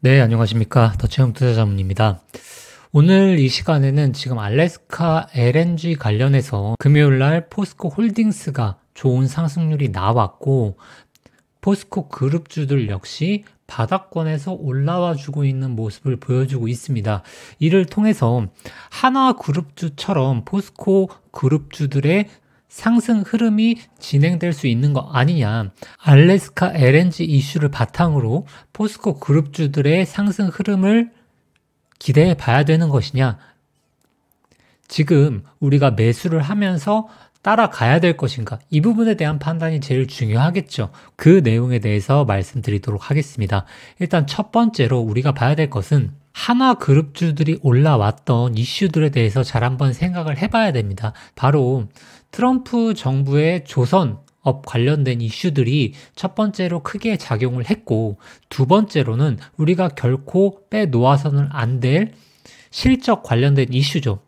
네, 안녕하십니까. 더채용 투자자문입니다. 오늘 이 시간에는 지금 알래스카 LNG 관련해서 금요일 날 포스코 홀딩스가 좋은 상승률이 나왔고, 포스코 그룹주들 역시 바닥권에서 올라와 주고 있는 모습을 보여주고 있습니다. 이를 통해서 하나 그룹주처럼 포스코 그룹주들의 상승 흐름이 진행될 수 있는 거 아니냐. 알래스카 LNG 이슈를 바탕으로 포스코 그룹주들의 상승 흐름을 기대해 봐야 되는 것이냐. 지금 우리가 매수를 하면서 따라가야 될 것인가? 이 부분에 대한 판단이 제일 중요하겠죠. 그 내용에 대해서 말씀드리도록 하겠습니다. 일단 첫 번째로 우리가 봐야 될 것은 하나 그룹주들이 올라왔던 이슈들에 대해서 잘 한번 생각을 해봐야 됩니다. 바로 트럼프 정부의 조선업 관련된 이슈들이 첫 번째로 크게 작용을 했고, 두 번째로는 우리가 결코 빼놓아서는 안 될 실적 관련된 이슈죠.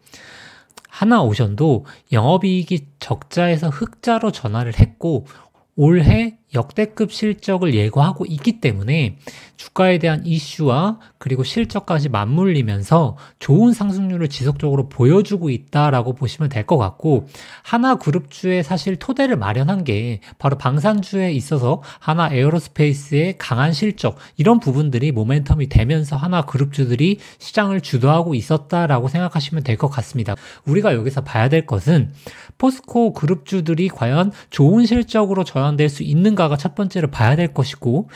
하나오션도 영업이익이 적자에서 흑자로 전환을 했고, 올해 역대급 실적을 예고하고 있기 때문에 주가에 대한 이슈와 그리고 실적까지 맞물리면서 좋은 상승률을 지속적으로 보여주고 있다라고 보시면 될 것 같고, 하나그룹주의 사실 토대를 마련한 게 바로 방산주에 있어서 하나 에어로스페이스의 강한 실적, 이런 부분들이 모멘텀이 되면서 하나그룹주들이 시장을 주도하고 있었다라고 생각하시면 될 것 같습니다. 우리가 여기서 봐야 될 것은 포스코 그룹주들이 과연 좋은 실적으로 전환될 수 있는가가 첫 번째로 봐야 될 것이고,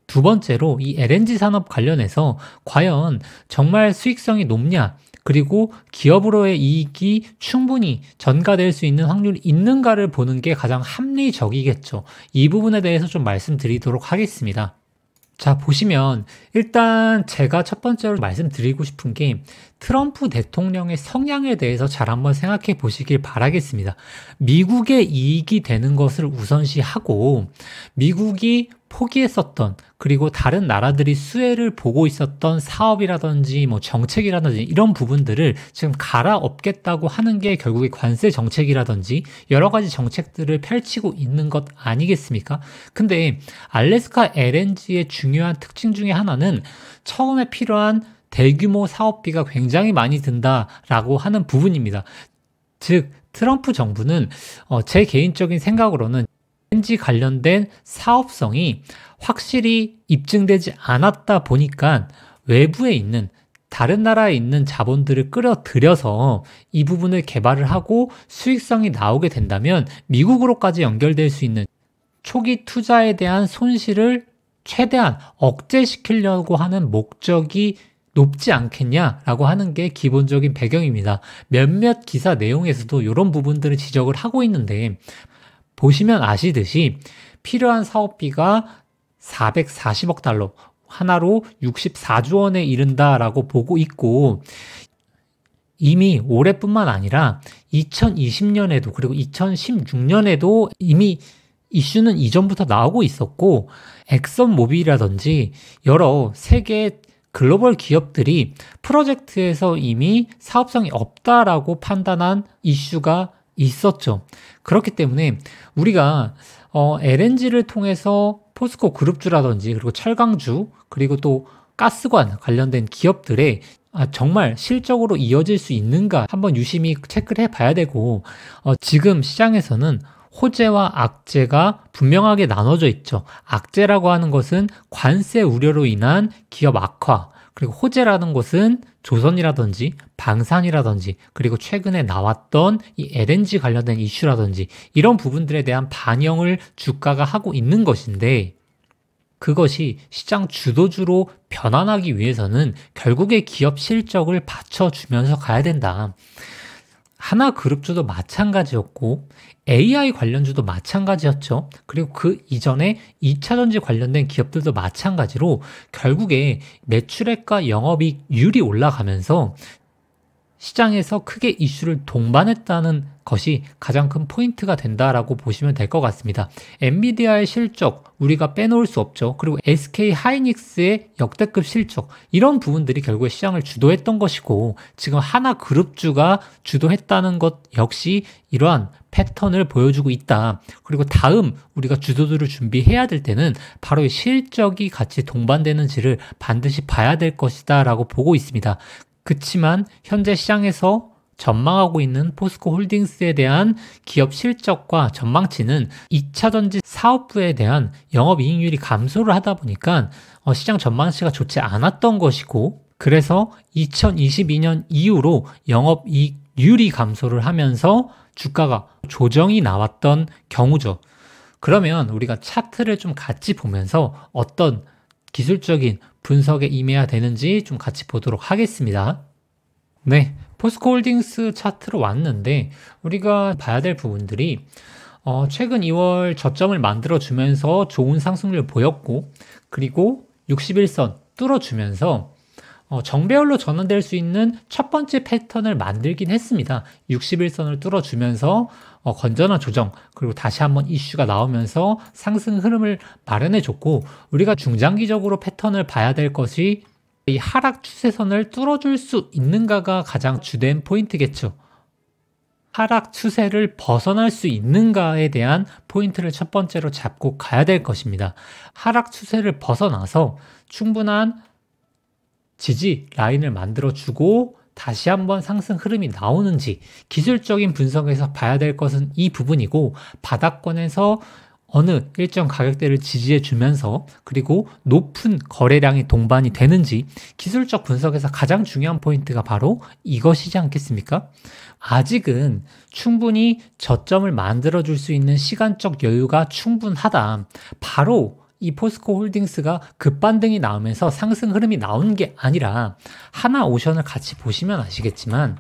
두 번째로 이 LNG 산업 관련해서 과연 정말 수익성이 높냐, 그리고 기업으로의 이익이 충분히 전가될 수 있는 확률이 있는가를 보는 게 가장 합리적이겠죠. 이 부분에 대해서 좀 말씀드리도록 하겠습니다. 자, 보시면 일단 제가 첫 번째로 말씀드리고 싶은 게 트럼프 대통령의 성향에 대해서 잘 한번 생각해 보시길 바라겠습니다. 미국의 이익이 되는 것을 우선시하고 미국이 포기했었던, 그리고 다른 나라들이 수혜를 보고 있었던 사업이라든지 정책이라든지 이런 부분들을 지금 갈아엎겠다고 하는 게 결국에 관세 정책이라든지 여러 가지 정책들을 펼치고 있는 것 아니겠습니까? 근데 알래스카 LNG의 중요한 특징 중에 하나는 처음에 필요한 대규모 사업비가 굉장히 많이 든다라고 하는 부분입니다. 즉, 트럼프 정부는 제 개인적인 생각으로는 LNG 관련된 사업성이 확실히 입증되지 않았다 보니까 외부에 있는, 다른 나라에 있는 자본들을 끌어들여서 이 부분을 개발을 하고 수익성이 나오게 된다면 미국으로까지 연결될 수 있는 초기 투자에 대한 손실을 최대한 억제시키려고 하는 목적이 높지 않겠냐라고 하는 게 기본적인 배경입니다. 몇몇 기사 내용에서도 이런 부분들을 지적을 하고 있는데, 보시면 아시듯이 필요한 사업비가 440억 달러, 하나로 64조 원에 이른다라고 보고 있고, 이미 올해뿐만 아니라 2020년에도 그리고 2016년에도 이미 이슈는 이전부터 나오고 있었고, 엑선모빌이라든지 여러 세계 글로벌 기업들이 프로젝트에서 이미 사업성이 없다라고 판단한 이슈가 있었죠. 그렇기 때문에 우리가 LNG를 통해서 포스코 그룹주라든지 그리고 철강주 그리고 또 가스관 관련된 기업들의 정말 실적으로 이어질 수 있는가 한번 유심히 체크를 해봐야 되고, 지금 시장에서는 호재와 악재가 분명하게 나눠져 있죠. 악재라고 하는 것은 관세 우려로 인한 기업 악화, 그리고 호재라는 것은 조선이라든지 방산이라든지 그리고 최근에 나왔던 이 LNG 관련된 이슈라든지 이런 부분들에 대한 반영을 주가가 하고 있는 것인데, 그것이 시장 주도주로 변환하기 위해서는 결국에 기업 실적을 받쳐주면서 가야 된다. 하나그룹주도 마찬가지였고 AI 관련주도 마찬가지였죠. 그리고 그 이전에 2차전지 관련된 기업들도 마찬가지로 결국에 매출액과 영업이익률이 올라가면서 시장에서 크게 이슈를 동반했다는 것이 가장 큰 포인트가 된다라고 보시면 될 것 같습니다. 엔비디아의 실적 우리가 빼놓을 수 없죠. 그리고 SK 하이닉스의 역대급 실적, 이런 부분들이 결국에 시장을 주도했던 것이고, 지금 하나그룹주가 주도했다는 것 역시 이러한 패턴을 보여주고 있다. 그리고 다음 우리가 주도주를 준비해야 될 때는 바로 이 실적이 같이 동반되는지를 반드시 봐야 될 것이다 라고 보고 있습니다. 그치만 현재 시장에서 전망하고 있는 포스코 홀딩스에 대한 기업 실적과 전망치는 2차전지 사업부에 대한 영업이익률이 감소를 하다 보니까 시장 전망치가 좋지 않았던 것이고, 그래서 2022년 이후로 영업이익률이 감소를 하면서 주가가 조정이 나왔던 경우죠. 그러면 우리가 차트를 좀 같이 보면서 어떤 기술적인 분석에 임해야 되는지 좀 같이 보도록 하겠습니다. 네, 포스코 홀딩스 차트로 왔는데 우리가 봐야 될 부분들이 최근 2월 저점을 만들어주면서 좋은 상승률을 보였고, 그리고 61선 뚫어주면서 정배열로 전환될 수 있는 첫 번째 패턴을 만들긴 했습니다. 61선을 뚫어주면서 건전한 조정, 그리고 다시 한번 이슈가 나오면서 상승 흐름을 마련해줬고, 우리가 중장기적으로 패턴을 봐야 될 것이 이 하락 추세선을 뚫어줄 수 있는가가 가장 주된 포인트겠죠. 하락 추세를 벗어날 수 있는가에 대한 포인트를 첫 번째로 잡고 가야 될 것입니다. 하락 추세를 벗어나서 충분한 지지 라인을 만들어주고 다시 한번 상승 흐름이 나오는지, 기술적인 분석에서 봐야 될 것은 이 부분이고, 바닥권에서 어느 일정 가격대를 지지해 주면서 그리고 높은 거래량이 동반이 되는지, 기술적 분석에서 가장 중요한 포인트가 바로 이것이지 않겠습니까? 아직은 충분히 저점을 만들어 줄 수 있는 시간적 여유가 충분하다. 바로 이 포스코 홀딩스가 급반등이 나오면서 상승 흐름이 나온 게 아니라, 하나오션을 같이 보시면 아시겠지만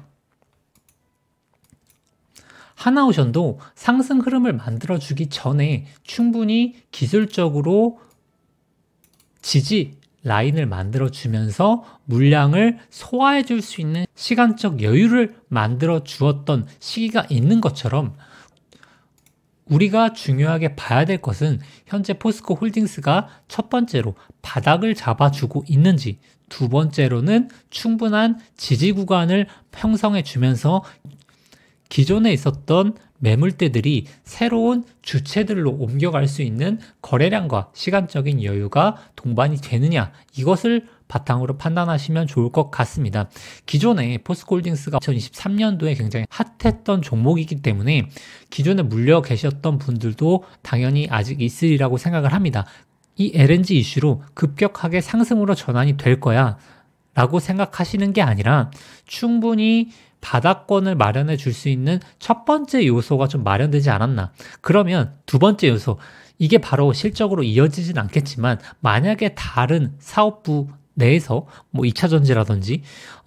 하나오션도 상승 흐름을 만들어주기 전에 충분히 기술적으로 지지 라인을 만들어주면서 물량을 소화해 줄 수 있는 시간적 여유를 만들어 주었던 시기가 있는 것처럼, 우리가 중요하게 봐야 될 것은 현재 포스코 홀딩스가 첫 번째로 바닥을 잡아주고 있는지, 두 번째로는 충분한 지지 구간을 형성해 주면서 기존에 있었던 매물대들이 새로운 주체들로 옮겨갈 수 있는 거래량과 시간적인 여유가 동반이 되느냐, 이것을 바탕으로 판단하시면 좋을 것 같습니다. 기존에 포스코 홀딩스가 2023년도에 굉장히 핫했던 종목이기 때문에 기존에 물려 계셨던 분들도 당연히 아직 있으리라고 생각을 합니다. 이 LNG 이슈로 급격하게 상승으로 전환이 될 거야 라고 생각하시는 게 아니라, 충분히 바닥권을 마련해 줄 수 있는 첫 번째 요소가 좀 마련되지 않았나. 그러면 두 번째 요소, 이게 바로 실적으로 이어지진 않겠지만, 만약에 다른 사업부 내에서 뭐 2차 전지라든지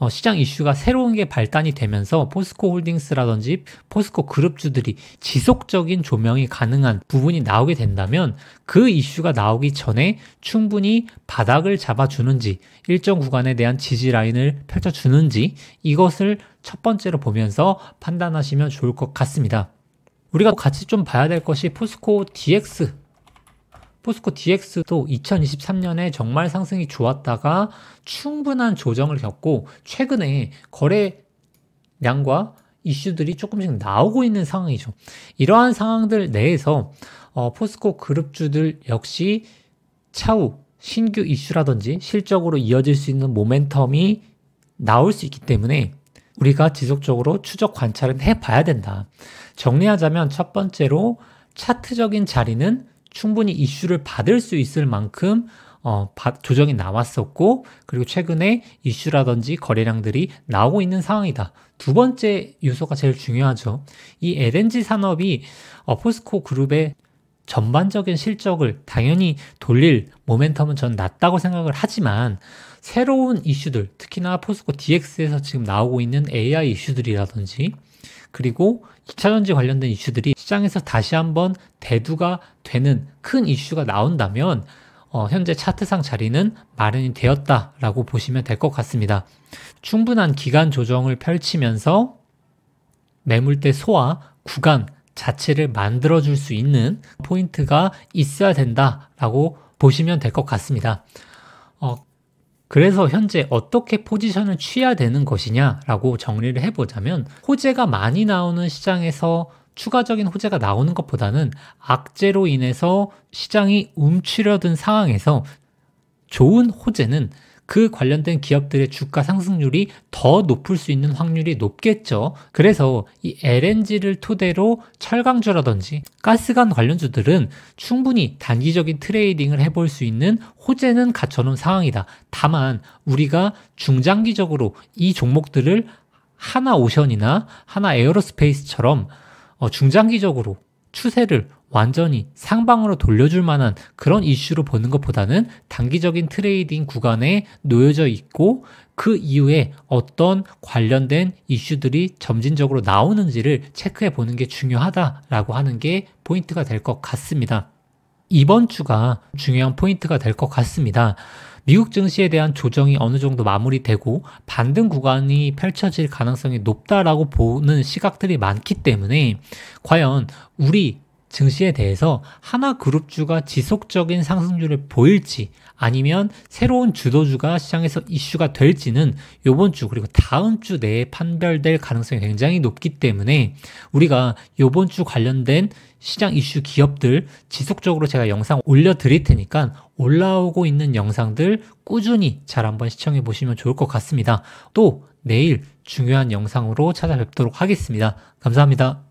시장 이슈가 새로운 게 발단이 되면서 포스코 홀딩스라든지 포스코 그룹주들이 지속적인 조명이 가능한 부분이 나오게 된다면, 그 이슈가 나오기 전에 충분히 바닥을 잡아주는지, 일정 구간에 대한 지지 라인을 펼쳐주는지, 이것을 첫 번째로 보면서 판단하시면 좋을 것 같습니다. 우리가 같이 좀 봐야 될 것이 포스코 DX. 포스코 DX도 2023년에 정말 상승이 좋았다가 충분한 조정을 겪고 최근에 거래량과 이슈들이 조금씩 나오고 있는 상황이죠. 이러한 상황들 내에서 포스코 그룹주들 역시 차후 신규 이슈라든지 실적으로 이어질 수 있는 모멘텀이 나올 수 있기 때문에 우리가 지속적으로 추적 관찰은 해봐야 된다. 정리하자면 첫 번째로 차트적인 자리는 충분히 이슈를 받을 수 있을 만큼 조정이 나왔었고, 그리고 최근에 이슈라든지 거래량들이 나오고 있는 상황이다. 두 번째 요소가 제일 중요하죠. 이 LNG 산업이 포스코 그룹의 전반적인 실적을 당연히 돌릴 모멘텀은 전 낮다고 생각을 하지만, 새로운 이슈들, 특히나 포스코 DX에서 지금 나오고 있는 AI 이슈들이라든지 그리고 2차전지 관련된 이슈들이 시장에서 다시 한번 대두가 되는 큰 이슈가 나온다면 현재 차트상 자리는 마련이 되었다라고 보시면 될 것 같습니다. 충분한 기간 조정을 펼치면서 매물대 소화 구간 자체를 만들어줄 수 있는 포인트가 있어야 된다라고 보시면 될 것 같습니다. 그래서 현재 어떻게 포지션을 취해야 되는 것이냐라고 정리를 해보자면, 호재가 많이 나오는 시장에서 추가적인 호재가 나오는 것보다는 악재로 인해서 시장이 움츠려든 상황에서 좋은 호재는 그 관련된 기업들의 주가 상승률이 더 높을 수 있는 확률이 높겠죠. 그래서 이 LNG를 토대로 철강주라든지 가스관 관련주들은 충분히 단기적인 트레이딩을 해볼 수 있는 호재는 갖춰놓은 상황이다. 다만 우리가 중장기적으로 이 종목들을 하나오션이나 하나에어로스페이스처럼 중장기적으로 추세를 완전히 상방으로 돌려줄 만한 그런 이슈로 보는 것보다는 단기적인 트레이딩 구간에 놓여져 있고, 그 이후에 어떤 관련된 이슈들이 점진적으로 나오는지를 체크해 보는 게 중요하다라고 하는 게 포인트가 될 것 같습니다. 이번 주가 중요한 포인트가 될 것 같습니다. 미국 증시에 대한 조정이 어느 정도 마무리되고 반등 구간이 펼쳐질 가능성이 높다라고 보는 시각들이 많기 때문에, 과연 우리 증시에 대해서 하나그룹주가 지속적인 상승률을 보일지 아니면 새로운 주도주가 시장에서 이슈가 될지는 이번 주 그리고 다음 주 내에 판별될 가능성이 굉장히 높기 때문에, 우리가 이번 주 관련된 시장 이슈 기업들 지속적으로 제가 영상 올려드릴 테니까 올라오고 있는 영상들 꾸준히 잘 한번 시청해 보시면 좋을 것 같습니다. 또 내일 중요한 영상으로 찾아뵙도록 하겠습니다. 감사합니다.